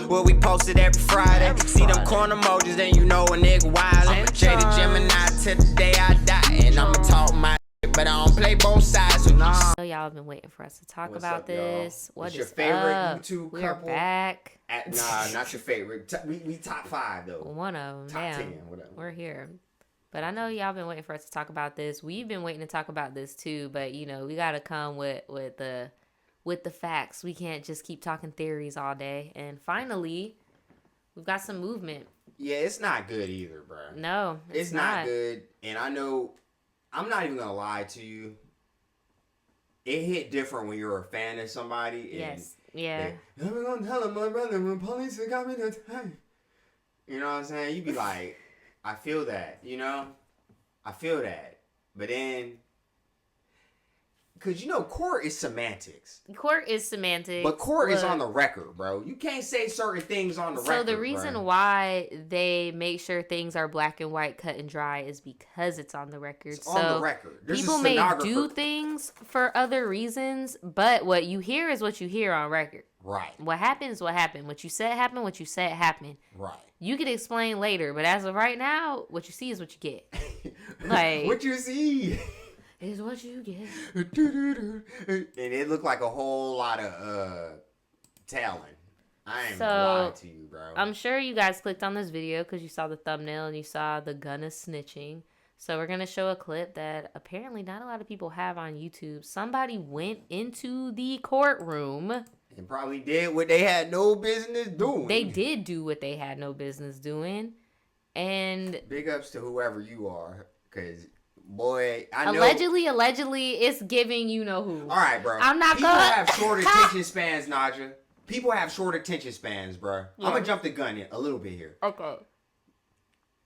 What we posted every Friday. See them corn emojis, then you know a nigga wild. Jaded Gemini till the day I die. And I'ma talk my shit, but I don't play both sides. So I know y'all have been waiting for us to talk about this. What's your favorite YouTube couple? We're back. Nah, not your favorite. We top 5 though. One of them. Top 10, whatever. We're here. But I know y'all been waiting for us to talk about this. We've been waiting to talk about this too. But you know, we gotta come with the facts. We can't just keep talking theories all day. And finally, we've got some movement. Yeah, it's not good either, bro. No, it's not good. And I know, I'm not even gonna lie to you. It hit different when you're a fan of somebody. And yes. Yeah. I'm gonna tell him my brother when police got me that time. You know what I'm saying? You be like, I feel that, you know? I feel that. But then, because, you know, court is semantics. Court is semantics. But court is on the record, bro. You can't say certain things on the record, So the reason why they make sure things are black and white, cut and dry, is because it's on the record. It's on the record. There's people may do things for other reasons, but what you hear is what you hear on record. Right. What happened is what happened. What you said happened, what you said happened. Right. You can explain later, but as of right now, what you see is what you get. Like what you see is what you get. And it looked like a whole lot of talent. I ain't gonna lie to you, bro. I'm sure you guys clicked on this video because you saw the thumbnail and you saw the Gunna snitching. So we're going to show a clip that apparently not a lot of people have on YouTube. Somebody went into the courtroom. And probably did what they had no business doing. They did do what they had no business doing. And big ups to whoever you are. Because, boy, I know. Allegedly, it's giving you know who. All right, bro. I'm not People gonna have short attention spans, Naja. People have short attention spans, bro. Yeah. I'm going to jump the gun a little bit here. Okay.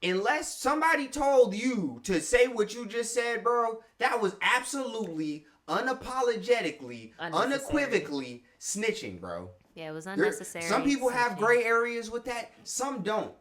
Unless somebody told you to say what you just said, bro, that was absolutely, unapologetically, unequivocally snitching, bro. Yeah, it was unnecessary. Some people have gray areas with that. Some don't.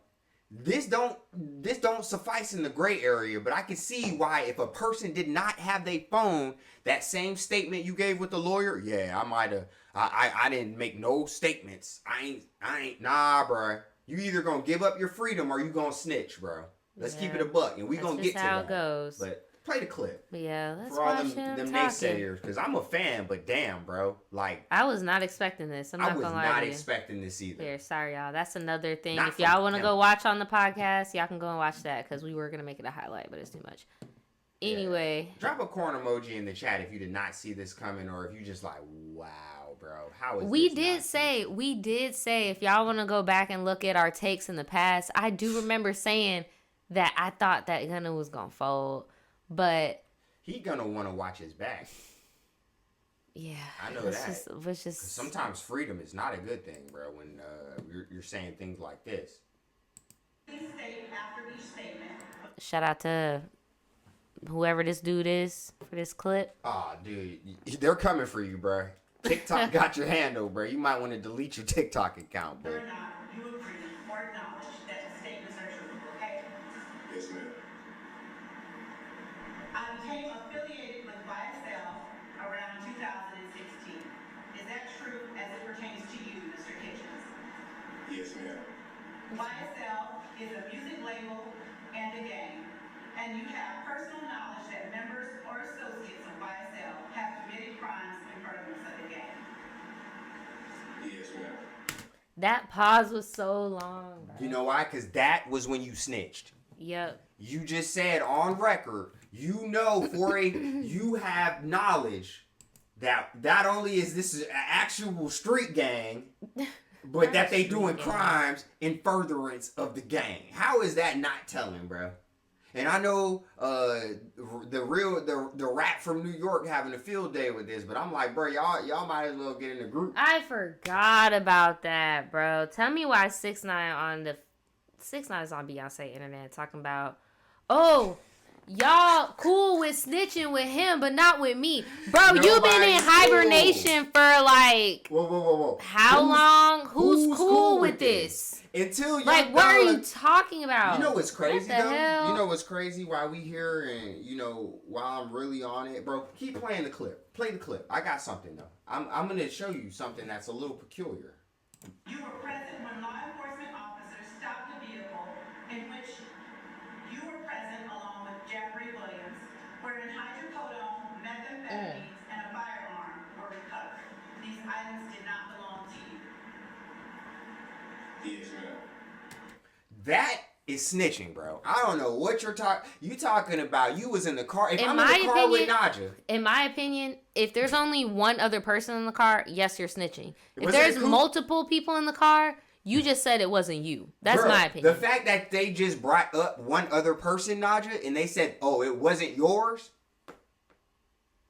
This don't suffice in the gray area, but I can see why if a person did not have their phone, that same statement you gave with the lawyer, yeah, I might have, I didn't make no statements. I ain't, nah, bro. You either gonna give up your freedom or you gonna snitch, bro. Let's keep it a buck, and we gonna get to how that. It goes. But play the clip. But yeah, let's for all watch them naysayers, because I'm a fan, but damn, bro, like I was not expecting this. I was not expecting this either. Here, sorry, y'all. That's another thing. Not if y'all want to go watch on the podcast, y'all can go and watch that because we were gonna make it a highlight, but it's too much. Anyway, drop a corn emoji in the chat if you did not see this coming, or if you just like, wow, bro, how is we this did say if y'all want to go back and look at our takes in the past, I do remember saying that I thought that Gunna was gonna fold, but he gonna want to watch his back. Yeah, I know that. It's just sometimes freedom is not a good thing, bro. When you're saying things like this. Shout out to whoever this dude is for this clip. Oh, dude, they're coming for you, bro. TikTok got your handle, bro. You might want to delete your TikTok account, bro. Whether or not you agree or acknowledge that the statements are true, okay? Yes, ma'am. I became affiliated with YSL around 2016. Is that true as it pertains to you, Mr. Kitchens? Yes, ma'am. YSL is a music label and a gang, and you have personal knowledge that members or associates of YSL have committed crimes in furtherance of the gang. Yes, ma'am. That pause was so long, bro. You know why? Because that was when you snitched. Yep. You just said on record, you know you have knowledge that not only is this an actual street gang, but that they doing crimes in furtherance of the gang. How is that not telling, bro? And I know the rap from New York having a field day with this, but I'm like, bro, y'all might as well get in the group. I forgot about that, bro. Tell me why 6ix9ine is on Beyonce internet talking about, oh, y'all cool with snitching with him, but not with me. Bro, you've been in hibernation for like whoa. How long? Who's cool with this? Until you like, what are you talking about? You know what's crazy what the though? Hell? You know what's crazy? While we here and while I'm really on it, bro, keep playing the clip. Play the clip. I got something though. I'm gonna show you something that's a little peculiar. You were present Yes, ma'am. That is snitching, bro. I don't know what you're talking about. You was in the car. If In I'm my in the car with opinion- Naja, In my opinion, if there's only one other person in the car, yes, you're snitching. If Was it there's a coupe? multiple people in the car, you just said it wasn't you. That's bro, my opinion. The fact that they just brought up one other person, Naja, and they said, "Oh, it wasn't yours."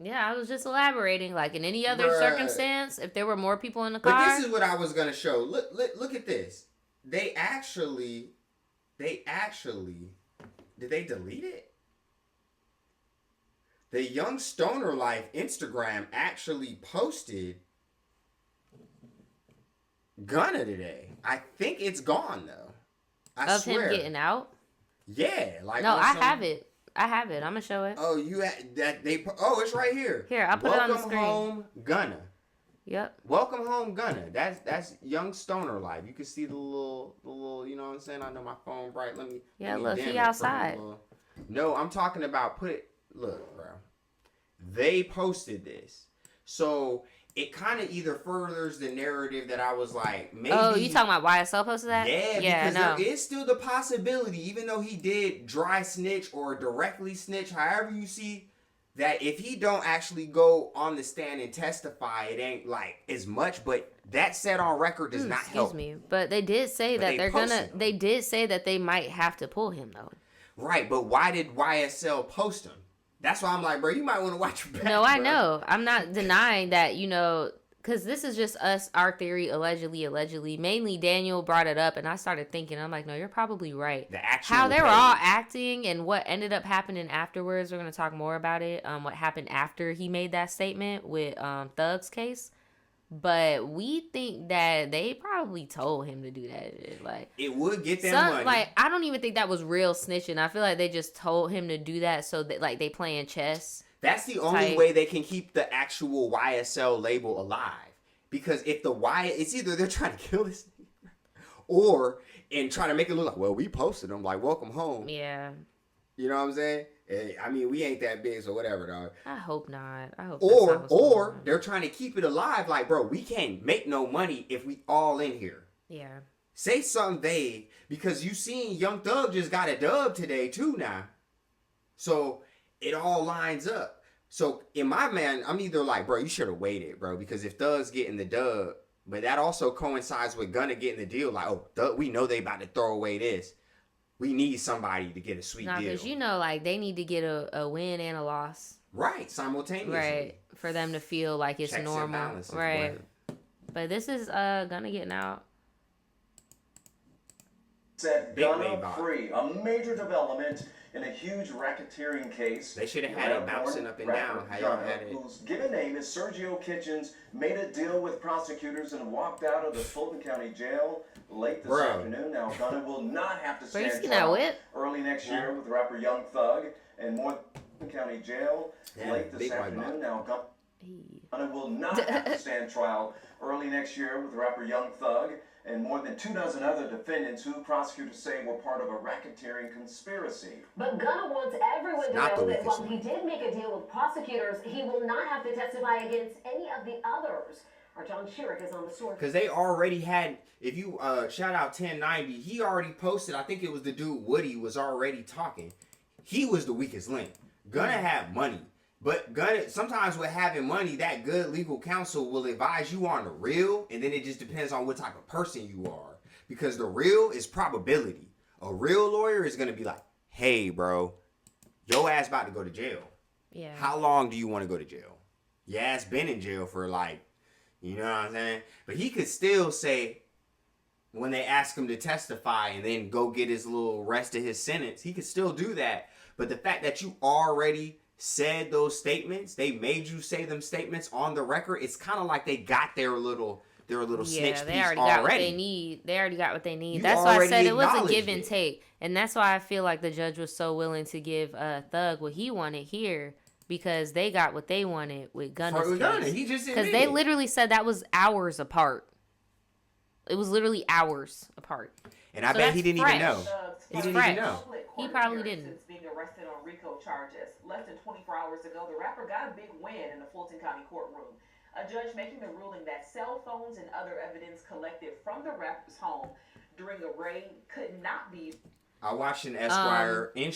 Yeah, I was just elaborating. Like in any other Bruh. circumstance, if there were more people in the But car, this is what I was gonna show. Look at this. They actually, did they delete it? The Young Stoner Life Instagram actually posted Gunna today. I think it's gone though. I of swear. him getting out. Yeah, like No, on I some- have it. I'm gonna show it. Oh, you had that they? Oh, it's right here. Here, I'll put it on the Welcome screen. home, Gunna. Yep. Welcome home, Gunna. That's Young Stoner Life. You can see the little. You know what I'm saying? I know my phone bright. Let me. Yeah, let me look, dim he it for the outside. little- No, I'm talking about Look, bro. They posted this, so it kind of either furthers the narrative that I was like, maybe. Oh, you talking about YSL posted that? Yeah, because no. there is still the possibility, even though he did dry snitch or directly snitch, however you see, that if he don't actually go on the stand and testify, it ain't like as much. But that said on record does not help. Excuse me, but they did say But that they they're gonna. posted him. They did say that they might have to pull him though. Right, but why did YSL post him? That's why I'm like, bro, you might want to watch your back. No, I bro. know. I'm not denying that. Because this is just us, our theory, allegedly. Mainly Daniel brought it up, and I started thinking. I'm like, no, you're probably right. The actual How they were page. all acting and what ended up happening afterwards. We're gonna talk more about it. What happened after he made that statement with Thug's case. But we think that they probably told him to do that shit. Like It would get them money. like I don't even think that was real snitching. I feel like they just told him to do that so that like they playing chess. That's the only type. way they can keep the actual YSL label alive. Because if it's either they're trying to kill this nigga and trying to make it look like, well, we posted them, like, welcome home. Yeah. You know what I'm saying? I mean, we ain't that big, so whatever, dog. I hope not. I hope that's not what's going Or on. they're trying to keep it alive, like, bro, we can't make no money if we all in here. Yeah. Say something vague, because you seen Young Thug just got a dub today, too, now. So, it all lines up. So, in my man, I'm either like, bro, you should have waited, bro, because if Thug's getting the dub, but that also coincides with Gunna getting the deal, like, oh, Thug, we know they about to throw away this. We need somebody to get a sweet Nah, deal. because like they need to get a win and a loss. Right, simultaneously. Right. For them to feel like it's Checks and normal. balances, Right. word. But this is Gunna getting out. Set Big Gunna Maybach. free, a major development in a huge racketeering case. They should have had it bouncing up and down, how y'all had it. Whose given name is Sergio Kitchens, made a deal with prosecutors and walked out of the Fulton County Jail late this Bro. afternoon. Now Gunna will not have to Bro, you stand seen that trial whip? early next year with rapper Young Thug and more Fulton County Jail Yeah, late this big white afternoon. box. Now Gunna will not have to stand trial early next year with rapper Young Thug and more than 24 other defendants who prosecutors say were part of a racketeering conspiracy. But Gunna wants everyone to Not the know that weakest while one. he did make a deal with prosecutors, he will not have to testify against any of the others. Our John Sherrick is on the story. Because they already had, if you shout out 1090, he already posted, I think it was the dude Woody was already talking. He was the weakest link. Gunna had money. But Gunna, sometimes with having money, that good legal counsel will advise you on the real, and then it just depends on what type of person you are. Because the real is probability. A real lawyer is going to be like, hey, bro, your ass about to go to jail. Yeah. How long do you want to go to jail? Your ass been in jail for like, you know what I'm saying? But he could still say, when they ask him to testify and then go get his little rest of his sentence, he could still do that. But the fact that you already said those statements, they made you say them statements on the record, it's kind of like they got their little snitch piece they already got what they need. They already got what they need. You That's why I already said it was a acknowledged give and it. take. And that's why I feel like the judge was so willing to give Thug what he wanted here, because they got what they wanted with Gunna's For Gunna, case. he just Because they admitted. literally said that was hours apart. It was literally hours apart. And I So bet he that's didn't fresh. even know. It's He didn't fresh. even know. He probably didn't. Since being arrested on RICO charges. Less than 24 hours ago, the rapper got a big win in the Fulton County courtroom. A judge making the ruling that cell phones and other evidence collected from the rapper's home during a raid could not be. I watched an Esquire. In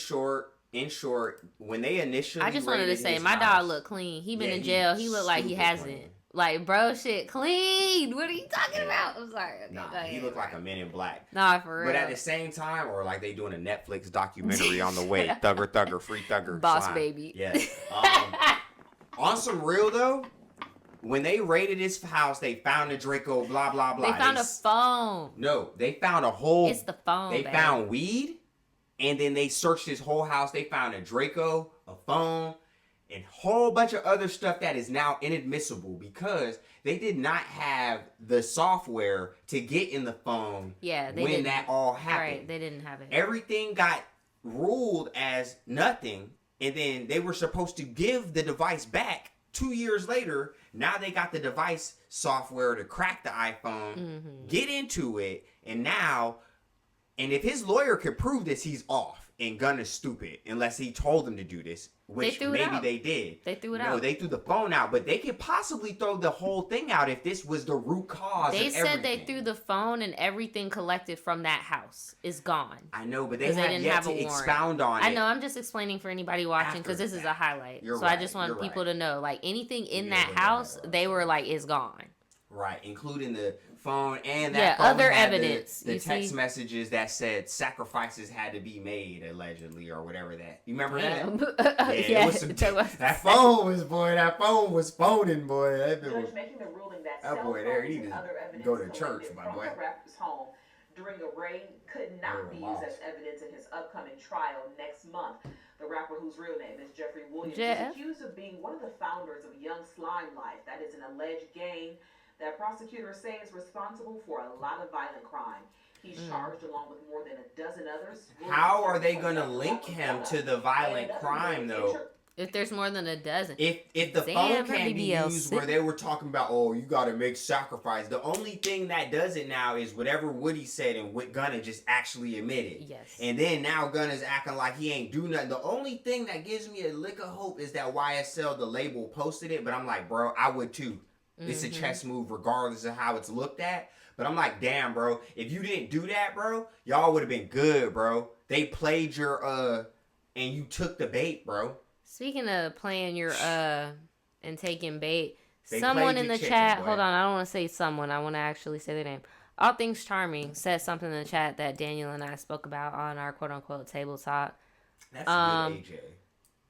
short, when they initially I just wanted to raided say his my house, dog look clean. He been in jail. He look like he super hasn't. clean. Like, bro, shit clean. What are you talking about? I'm sorry. Okay, Nah, go ahead. he looked like a Men in Black. Nah, for real. But at the same time, or like they doing a Netflix documentary on the way, Thugger, Free Thugger, Boss slime. baby. Yeah. On some real though, when they raided his house, they found the Draco, blah blah blah. They found a phone. No, they found a whole. It's the phone. They babe. found weed, and then they searched his whole house. They found a Draco, a phone, and a whole bunch of other stuff that is now inadmissible because they did not have the software to get in the phone. Yeah, they when didn't. that all happened. Right, they didn't have it. Everything got ruled as nothing, and then they were supposed to give the device back 2 years later. Now they got the device software to crack the iPhone, get into it, and if his lawyer could prove this, he's off. And Gunna's stupid unless he told them to do this, which maybe they did. They threw it No, out. they threw the phone out, but they could possibly throw the whole thing out if this was the root cause They of said everything. they threw the phone and everything collected from that house is gone. I know, but they 'Cause they have didn't yet have to a warrant. expound on it. I know, I'm just explaining for anybody watching because this is a highlight. You're so I right, just want you're people right. to know, like, anything in You that never know house, that, they were like, it's gone. Right, including the phone and that Yeah, phone other had evidence, The you text see? messages that said sacrifices had to be made, allegedly, or whatever that. You remember that? Damn. It was some, that phone was phoning, boy. That bit was, Judge making the ruling that that cell boy there, phones he and need to other evidence go to church, collected my from boy. the rapper's home during a raid could not be used as evidence in his upcoming trial next month. The rapper, whose real name is Jeffrey Williams, is accused of being one of the founders of Young Slime Life. That is an alleged gang that prosecutors say is responsible for a lot of violent crime. He's charged along with more than a dozen others. How are they going to link him to the violent crime, though? If there's more than a dozen. If the Damn, phone can't be BBL used where they were talking about, oh, you got to make sacrifice. The only thing that does it now is whatever Woody said and what Gunna just actually admitted. Yes. And then now Gunna's acting like he ain't do nothing. The only thing that gives me a lick of hope is that YSL, the label, posted it. But I'm like, bro, I would too. It's a chess move regardless of how it's looked at. But I'm like, damn, bro, if you didn't do that, bro, y'all would have been good, bro. They played your, and you took the bait, bro. Speaking of playing your and taking bait, They someone played in your the chicken, chat, boy. hold on, I don't want to say someone, I want to actually say their name. All Things Charming said something in the chat that Daniel and I spoke about on our quote unquote table talk. That's good, AJ.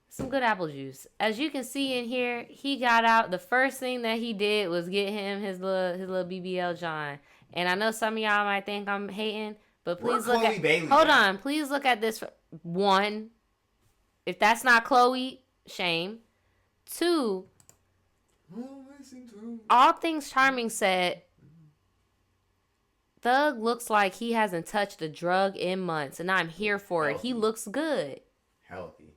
Some good apple juice. As you can see in here, he got out. The first thing that he did was get him his little BBL John. And I know some of y'all might think I'm hating, but please Where look Chloe at. Bailey Hold at? on, please look at this. One, if that's not Chloe, shame. Two, All Things Charming said, Thug looks like he hasn't touched a drug in months, and I'm here for it. He looks good. Healthy.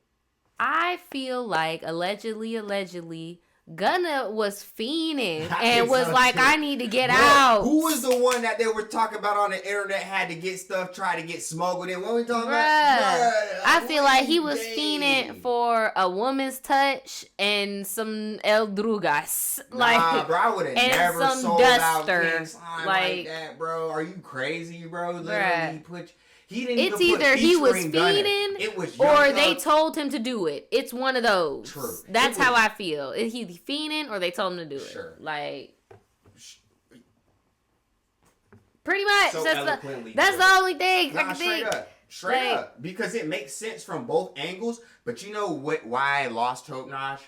I feel like allegedly, Gunna was fiending I and think was so, like, too. I need to get Bro, out. Who was the one that they were talking about on the internet had to get stuff, try to get smuggled in? What we talking about? Bruh, I feel like he was Dang. fiending for a woman's touch and some El Drugas. Nah, bro, I would have and never some sold duster. out King Slime like that, bro. Are you crazy, bro? Literally, Bruh. he didn't It's even put either he was featuring Gunna. fiending It was or Young they Thug. told him to do it. It's one of those. True. That's It was- how I feel. Is he fiending or they told him to do it? Sure. Like, pretty much. So eloquently That's true. the only thing I Nah, can straight think. up. Straight Like- up. Because it makes sense from both angles. But you know why I lost hope, Nosh?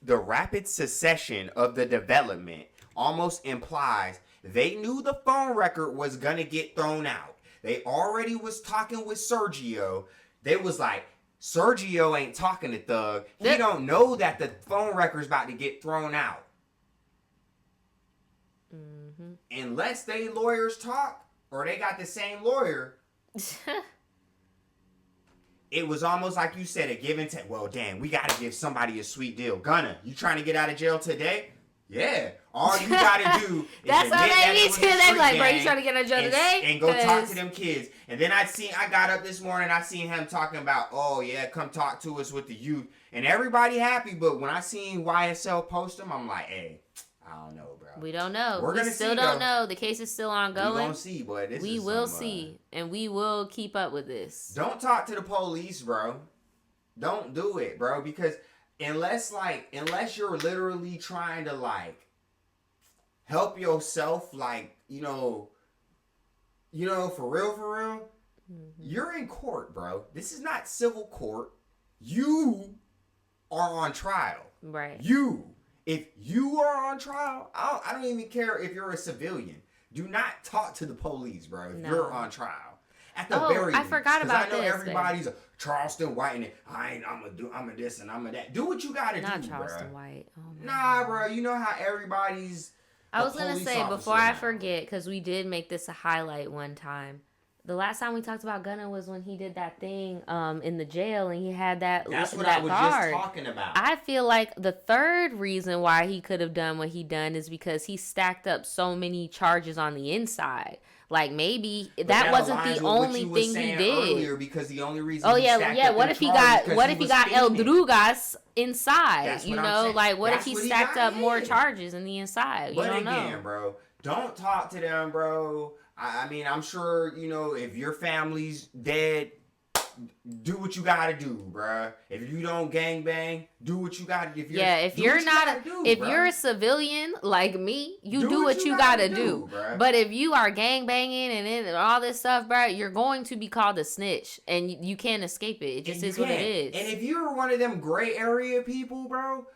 The rapid succession of the development almost implies they knew the phone record was gonna get thrown out. They already was talking with Sergio. They was like, Sergio ain't talking to Thug. He don't know that the phone record's about to get thrown out. Unless they lawyers talk or they got the same lawyer. It was almost like you said, a give and take. Well, damn, we got to give somebody a sweet deal. Gunna, you trying to get out of jail today? Yeah. All you got to do is That's all admit that they it need was to. a They street like, bro, you gang trying to get out of jail and- today? And go talk to 'Cause- them kids. And then I got up this morning, I seen him talking about, oh, yeah, come talk to us with the youth. And everybody happy, but when I seen YSL post him, I'm like, hey, I don't know, bro. We don't know. We're gonna still see, don't though. know. The case is still ongoing. We gonna see, but this we is will some, see, and we will keep up with this. Don't talk to the police, bro. Don't do it, bro, because unless you're literally trying to like help yourself, like, you know, for real, you're in court, bro. This is not civil court. You are on trial. Right. If you are on trial, I don't even care if you're a civilian. Do not talk to the police, bro, if you're on trial. At the very least. I forgot about this. I know everybody's a Charleston White and I'm a this and I'm a that. Do what you gotta Not do, Charleston bro. White. Oh, nah, bro. You know how everybody's. I was gonna say before I forget, because we did make this a highlight one time. The last time we talked about Gunna was when he did that thing in the jail and he had that. That's what that I was guard. just talking about. I feel like the third reason why he could have done what he done is because he stacked up so many charges on the inside. Like maybe that wasn't the only thing he did. Because the only reason. Oh yeah. What if he got El Drugas inside? That's you what know, I'm saying. like what That's if he what stacked got up more in. charges in the inside? You But don't again, know. bro, don't talk to them, bro. I mean, I'm sure, you know, if your family's dead, do what you gotta do, bro. If you don't gangbang, do what you gotta do. If you're a civilian like me, you do what you gotta do. But if you are gangbanging and all this stuff, bro, you're going to be called a snitch, and you can't escape it. It just is what it is. And if you're one of them gray area people, bro,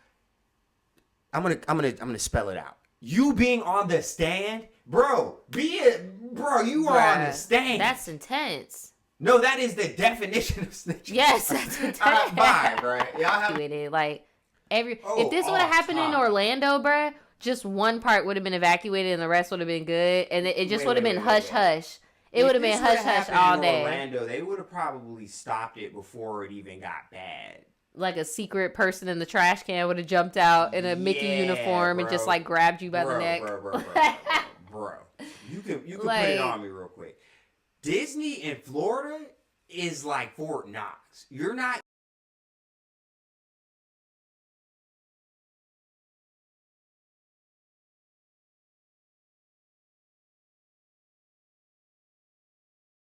I'm gonna spell it out. You being on the stand, bro, you are on the stand. That's intense. No, that is the definition of snitching. Yes, that's intense. Bye, bro. Y'all have like if this would have happened in Orlando, bro, just one part would have been evacuated and the rest would have been good, and it just would have been hush hush. It would have been hush hush all day. Orlando, they would have probably stopped it before it even got bad. Like a secret person in the trash can would have jumped out in a Mickey uniform and just like grabbed you by the neck. Bro. You can put it on me real quick. Disney in Florida is like Fort Knox. You're not